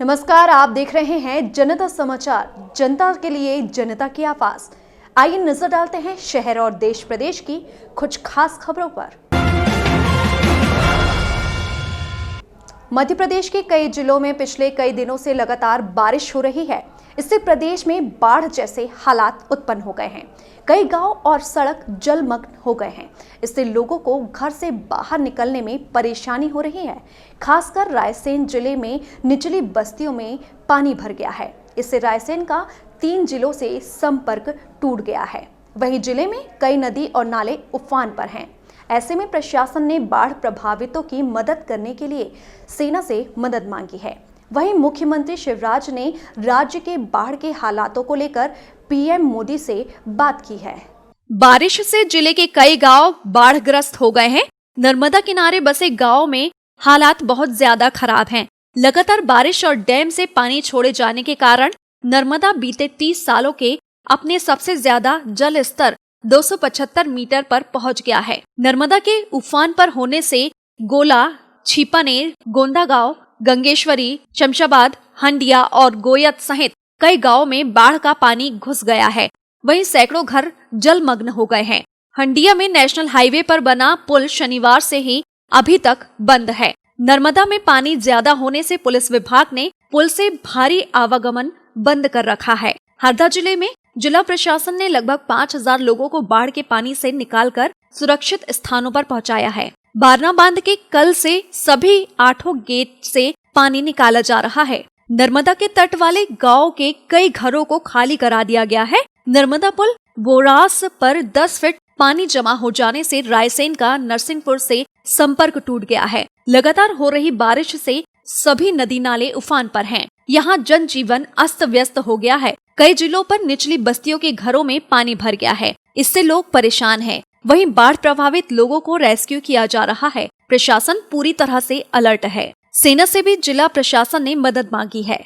नमस्कार, आप देख रहे हैं जनता समाचार, जनता के लिए जनता की आवाज। आइए नजर डालते हैं शहर और देश प्रदेश की कुछ खास खबरों पर। मध्य प्रदेश के कई जिलों में पिछले कई दिनों से लगातार बारिश हो रही है। इससे प्रदेश में बाढ़ जैसे हालात उत्पन्न हो गए हैं। कई गांव और सड़क जलमग्न हो गए हैं। इससे लोगों को घर से बाहर निकलने में परेशानी हो रही है। खासकर रायसेन जिले में निचली बस्तियों में पानी भर गया है। इससे रायसेन का 3 जिलों से संपर्क टूट गया है। वहीं जिले में कई नदी और नाले उफान पर हैं। ऐसे में प्रशासन ने बाढ़ प्रभावितों की मदद करने के लिए सेना से मदद मांगी है। वहीं मुख्यमंत्री शिवराज ने राज्य के बाढ़ के हालातों को लेकर पीएम मोदी से बात की है। बारिश से जिले के कई गांव बाढ़ग्रस्त हो गए हैं। नर्मदा किनारे बसे गांव में हालात बहुत ज्यादा खराब हैं। लगातार बारिश और डैम से पानी छोड़े जाने के कारण नर्मदा बीते 30 सालों के अपने सबसे ज्यादा जल स्तर 275 मीटर पर पहुंच गया है। नर्मदा के उफान पर होने से गोला, छिपानेर, गोंदागांव, गंगेश्वरी, शमशाबाद, हंडिया और गोयत सहित कई गांवों में बाढ़ का पानी घुस गया है। वहीं सैकड़ों घर जलमग्न हो गए हैं। हंडिया में नेशनल हाईवे पर बना पुल शनिवार से ही अभी तक बंद है। नर्मदा में पानी ज्यादा होने से पुलिस विभाग ने पुल से भारी आवागमन बंद कर रखा है। हरदा जिले में जिला प्रशासन ने लगभग 5000 लोगों को बाढ़ के पानी से निकालकर सुरक्षित स्थानों पर पहुंचाया है। बारना बांध के कल से सभी 8 गेट से पानी निकाला जा रहा है। नर्मदा के तट वाले गांव के कई घरों को खाली करा दिया गया है। नर्मदा पुल बोरास पर 10 फीट पानी जमा हो जाने से रायसेन का नरसिंहपुर से संपर्क टूट गया है। लगातार हो रही बारिश से सभी नदी नाले उफान पर हैं। यहाँ जनजीवन अस्त व्यस्त हो गया है। कई जिलों पर निचली बस्तियों के घरों में पानी भर गया है। इससे लोग परेशान हैं। वहीं बाढ़ प्रभावित लोगों को रेस्क्यू किया जा रहा है। प्रशासन पूरी तरह से अलर्ट है। सेना से भी जिला प्रशासन ने मदद मांगी है।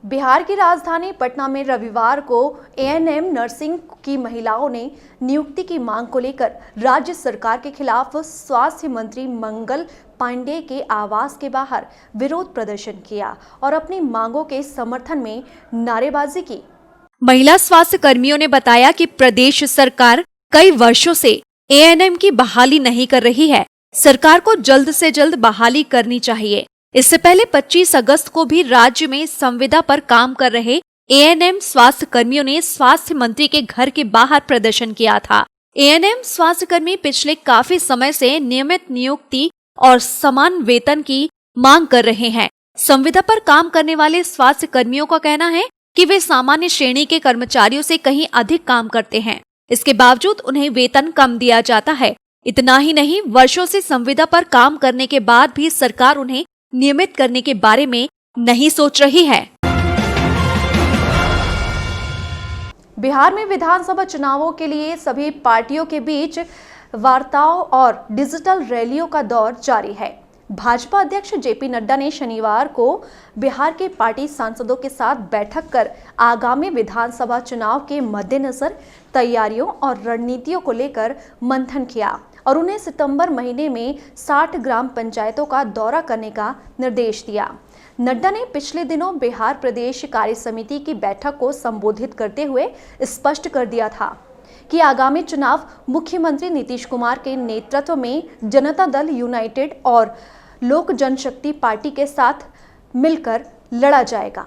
बिहार की राजधानी पटना में रविवार को एएनएम नर्सिंग की महिलाओं ने नियुक्ति की मांग को लेकर राज्य सरकार के खिलाफ स्वास्थ्य मंत्री मंगल पांडेय के आवास के बाहर विरोध प्रदर्शन किया और अपनी मांगों के समर्थन में नारेबाजी की। महिला स्वास्थ्य कर्मियों ने बताया कि प्रदेश सरकार कई वर्षों से एएनएम की बहाली नहीं कर रही है। सरकार को जल्द से जल्द बहाली करनी चाहिए। इससे पहले 25 अगस्त को भी राज्य में संविदा पर काम कर रहे एएनएम स्वास्थ्य कर्मियों ने स्वास्थ्य मंत्री के घर के बाहर प्रदर्शन किया था। एएनएम स्वास्थ्य कर्मी पिछले काफी समय से नियमित नियुक्ति और समान वेतन की मांग कर रहे हैं। संविदा पर काम करने वाले स्वास्थ्य कर्मियों का कहना है कि वे सामान्य श्रेणी के कर्मचारियों से कहीं अधिक काम करते हैं। इसके बावजूद उन्हें वेतन कम दिया जाता है। इतना ही नहीं, वर्षों से संविदा पर काम करने के बाद भी सरकार उन्हें नियमित करने के बारे में नहीं सोच रही है। बिहार में विधानसभा चुनावों के लिए सभी पार्टियों के बीच वार्ताओं और डिजिटल रैलियों का दौर जारी है। भाजपा अध्यक्ष जेपी नड्डा ने शनिवार को बिहार के पार्टी सांसदों के साथ बैठक कर आगामी विधानसभा चुनाव के मद्देनजर तैयारियों और रणनीतियों को लेकर मंथन किया और उन्हें सितंबर महीने में 60 ग्राम पंचायतों का दौरा करने का निर्देश दिया। नड्डा ने पिछले दिनों बिहार प्रदेश कार्य समिति की बैठक को संबोधित करते हुए स्पष्ट कर दिया था कि आगामी चुनाव मुख्यमंत्री नीतीश कुमार के नेतृत्व में जनता दल यूनाइटेड और लोक जनशक्ति पार्टी के साथ मिलकर लड़ा जाएगा।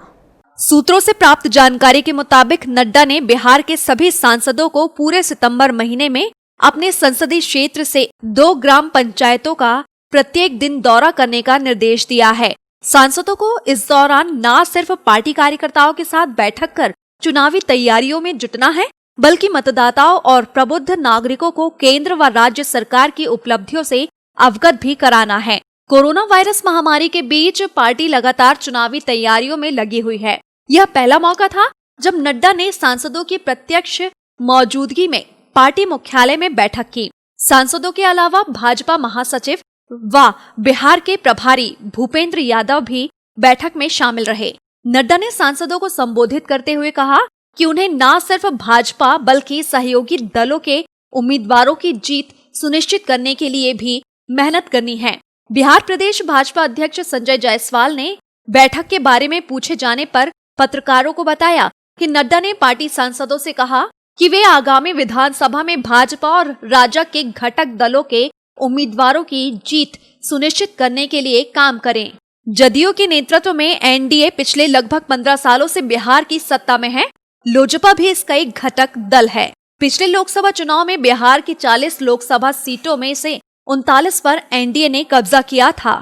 सूत्रों से प्राप्त जानकारी के मुताबिक नड्डा ने बिहार के सभी सांसदों को पूरे सितंबर महीने में अपने संसदीय क्षेत्र से 2 ग्राम पंचायतों का प्रत्येक दिन दौरा करने का निर्देश दिया है। सांसदों को इस दौरान न सिर्फ पार्टी कार्यकर्ताओं के साथ बैठक कर चुनावी तैयारियों में जुटना है, बल्कि मतदाताओं और प्रबुद्ध नागरिकों को केंद्र व राज्य सरकार की उपलब्धियों से अवगत भी कराना है। कोरोना वायरस महामारी के बीच पार्टी लगातार चुनावी तैयारियों में लगी हुई है। यह पहला मौका था जब नड्डा ने सांसदों की प्रत्यक्ष मौजूदगी में पार्टी मुख्यालय में बैठक की। सांसदों के अलावा भाजपा महासचिव व बिहार के प्रभारी भूपेंद्र यादव भी बैठक में शामिल रहे। नड्डा ने सांसदों को संबोधित करते हुए कहा कि उन्हें न सिर्फ भाजपा बल्कि सहयोगी दलों के उम्मीदवारों की जीत सुनिश्चित करने के लिए भी मेहनत करनी है। बिहार प्रदेश भाजपा अध्यक्ष संजय जायसवाल ने बैठक के बारे में पूछे जाने पर पत्रकारों को बताया कि नड्डा ने पार्टी सांसदों से कहा कि वे आगामी विधानसभा में भाजपा और राजग के घटक दलों के उम्मीदवारों की जीत सुनिश्चित करने के लिए काम करें। जदयू के नेतृत्व में एनडीए पिछले लगभग 15 सालों से बिहार की सत्ता में है। लोजपा भी इसका एक घटक दल है। पिछले लोकसभा चुनाव में बिहार की 40 लोकसभा सीटों में से 39 पर एनडीए ने कब्जा किया था।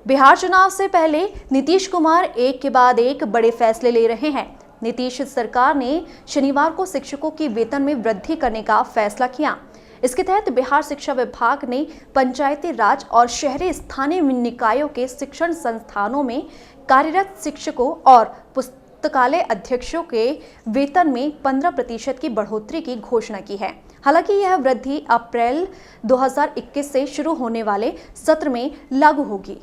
बिहार चुनाव से पहले नीतीश कुमार एक के बाद एक बड़े फैसले ले रहे हैं। नीतीश सरकार ने शनिवार को शिक्षकों की वेतन में वृद्धि करने का फैसला किया। इसके तहत बिहार शिक्षा विभाग ने पंचायती राज और शहरी स्थानीय निकायों के शिक्षण संस्थानों में कार्यरत शिक्षकों और पुस्तकालय अध्यक्षों के वेतन में 15% की बढ़ोतरी की घोषणा की है। हालांकि यह वृद्धि अप्रैल 2021 से शुरू होने वाले सत्र में लागू होगी।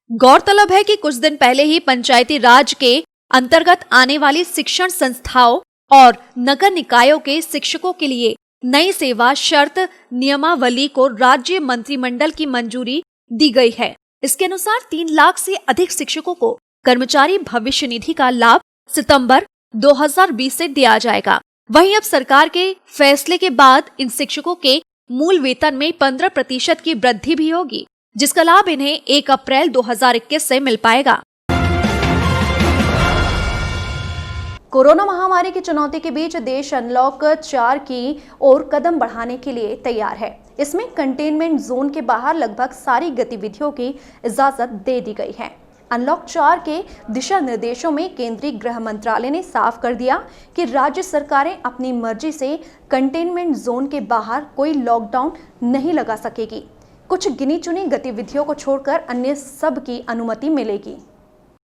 गौरतलब है कि कुछ दिन पहले ही पंचायती राज के अंतर्गत आने वाली शिक्षण संस्थाओं और नगर निकायों के शिक्षकों के लिए नई सेवा शर्त नियमावली को राज्य मंत्रिमंडल की मंजूरी दी गई है। इसके अनुसार 3 लाख से अधिक शिक्षकों को कर्मचारी भविष्य निधि का लाभ सितंबर 2020 से दिया जाएगा। वहीं अब सरकार के फैसले के बाद इन शिक्षकों के मूल वेतन में 15% की वृद्धि भी होगी, जिसका लाभ इन्हें 1 अप्रैल 2021 से मिल पाएगा। कोरोना महामारी की चुनौती के बीच देश अनलॉक 4 की ओर कदम बढ़ाने के लिए तैयार है। इसमें कंटेनमेंट जोन के बाहर लगभग सारी गतिविधियों की इजाजत दे दी गई है। अनलॉक 4 के दिशा निर्देशों में केंद्रीय गृह मंत्रालय ने साफ कर दिया कि राज्य सरकारें अपनी मर्जी से कंटेनमेंट जोन के बाहर कोई लॉकडाउन नहीं लगा सकेगी। कुछ गिनी चुनी गतिविधियों को छोड़कर अन्य सब की अनुमति मिलेगी।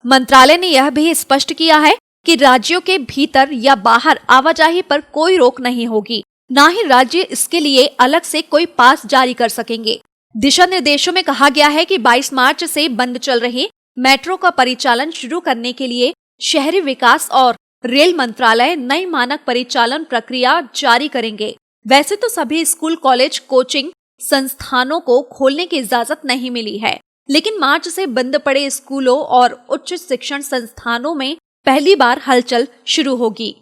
मंत्रालय ने यह भी स्पष्ट किया है कि राज्यों के भीतर या बाहर आवाजाही पर कोई रोक नहीं होगी, ना ही राज्य इसके लिए अलग से कोई पास जारी कर सकेंगे। दिशा निर्देशों में कहा गया है कि 22 मार्च से बंद चल रही मेट्रो का परिचालन शुरू करने के लिए शहरी विकास और रेल मंत्रालय नई मानक परिचालन प्रक्रिया जारी करेंगे। वैसे तो सभी स्कूल, कॉलेज, कोचिंग संस्थानों को खोलने की इजाजत नहीं मिली है, लेकिन मार्च से बंद पड़े स्कूलों और उच्च शिक्षण संस्थानों में पहली बार हलचल शुरू होगी।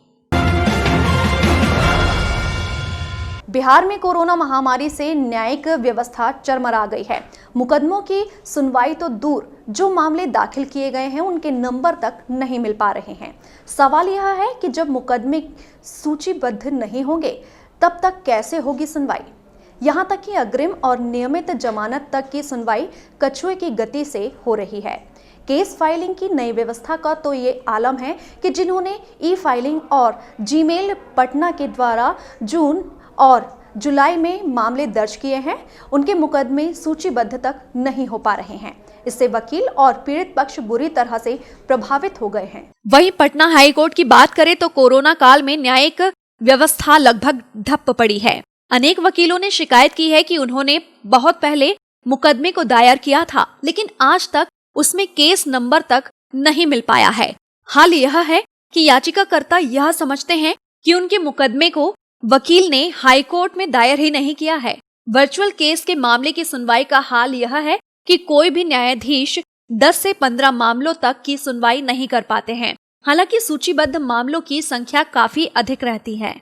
बिहार में कोरोना महामारी से न्यायिक व्यवस्था चरमरा गई है। मुकदमों की सुनवाई तो दूर, जो मामले दाखिल किए गए हैं उनके नंबर तक नहीं मिल पा रहे हैं। सवाल यह है कि जब मुकदमे सूचीबद्ध नहीं होंगे तब तक कैसे होगी सुनवाई। यहाँ तक कि अग्रिम और नियमित जमानत तक की सुनवाई कछुए की गति से हो रही है। केस फाइलिंग की नई व्यवस्था का तो ये आलम है कि जिन्होंने ई फाइलिंग और जीमेल पटना के द्वारा जून और जुलाई में मामले दर्ज किए हैं, उनके मुकदमे सूचीबद्ध तक नहीं हो पा रहे हैं। इससे वकील और पीड़ित पक्ष बुरी तरह से प्रभावित हो गए हैं। वहीं पटना हाई कोर्ट की बात करें तो कोरोना काल में न्यायिक व्यवस्था लगभग ठप पड़ी है। अनेक वकीलों ने शिकायत की है कि उन्होंने बहुत पहले मुकदमे को दायर किया था, लेकिन आज तक उसमें केस नंबर तक नहीं मिल पाया है। हाल यह है कि याचिकाकर्ता यह समझते हैं कि उनके मुकदमे को वकील ने हाई कोर्ट में दायर ही नहीं किया है। वर्चुअल केस के मामले की सुनवाई का हाल यह है कि कोई भी न्यायाधीश 10 से 15 मामलों तक की सुनवाई नहीं कर पाते हैं। हालांकि सूचीबद्ध मामलों की संख्या काफी अधिक रहती है।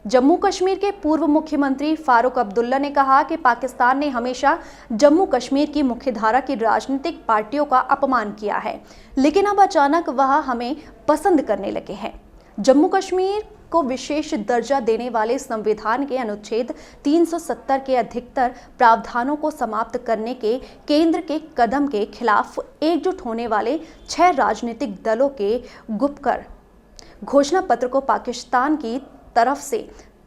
जम्मू कश्मीर के पूर्व मुख्यमंत्री फारूक अब्दुल्ला ने कहा कि पाकिस्तान ने हमेशा जम्मू कश्मीर की मुख्यधारा की राजनीतिक पार्टियों का अपमान किया है, लेकिन अब अचानक वह हमें पसंद करने लगे हैं। जम्मू कश्मीर को विशेष दर्जा देने वाले संविधान के अनुच्छेद 370 के अधिकतर प्रावधानों को समाप्त करने के केंद्र के कदम के खिलाफ एकजुट होने वाले 6 राजनीतिक दलों के गुपकर घोषणा पत्र को पाकिस्तान की तरफ से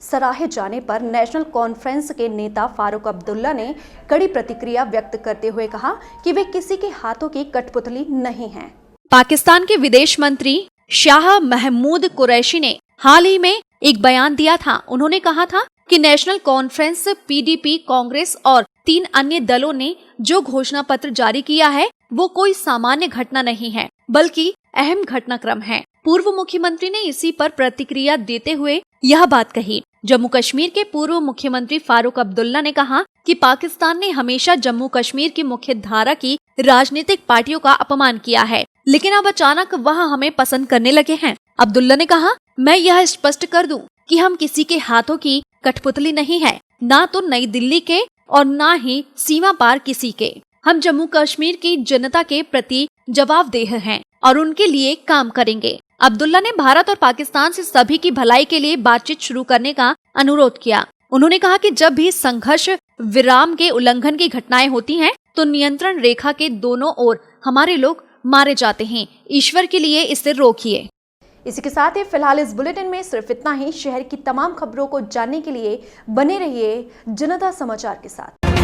सराहे जाने पर नेशनल कॉन्फ्रेंस के नेता फारूक अब्दुल्ला ने कड़ी प्रतिक्रिया व्यक्त करते हुए कहा कि वे किसी के हाथों की कठपुतली नहीं हैं। पाकिस्तान के विदेश मंत्री शाह महमूद कुरैशी ने हाल ही में एक बयान दिया था। उन्होंने कहा था कि नेशनल कॉन्फ्रेंस, पीडीपी, कांग्रेस और 3 अन्य दलों ने जो घोषणा पत्र जारी किया है वो कोई सामान्य घटना नहीं है, बल्कि अहम घटनाक्रम है। पूर्व मुख्यमंत्री ने इसी पर प्रतिक्रिया देते हुए यह बात कही। जम्मू कश्मीर के पूर्व मुख्यमंत्री फारूक अब्दुल्ला ने कहा कि पाकिस्तान ने हमेशा जम्मू कश्मीर की मुख्य धारा की राजनीतिक पार्टियों का अपमान किया है, लेकिन अब अचानक वह हमें पसंद करने लगे हैं। अब्दुल्ला ने कहा, मैं यह स्पष्ट कर दूं कि हम किसी के हाथों की कठपुतली नहीं है, ना तो नई दिल्ली के और ना ही सीमा पार किसी के। हम जम्मू कश्मीर की जनता के प्रति जवाबदेह हैं और उनके लिए काम करेंगे। अब्दुल्ला ने भारत और पाकिस्तान से सभी की भलाई के लिए बातचीत शुरू करने का अनुरोध किया। उन्होंने कहा कि जब भी संघर्ष विराम के उल्लंघन की घटनाएं होती हैं, तो नियंत्रण रेखा के दोनों ओर हमारे लोग मारे जाते हैं। ईश्वर के लिए इसे रोकिए। इसी के साथ ही फिलहाल इस बुलेटिन में सिर्फ इतना ही। शहर की तमाम खबरों को जानने के लिए बने रहिए जनता समाचार के साथ।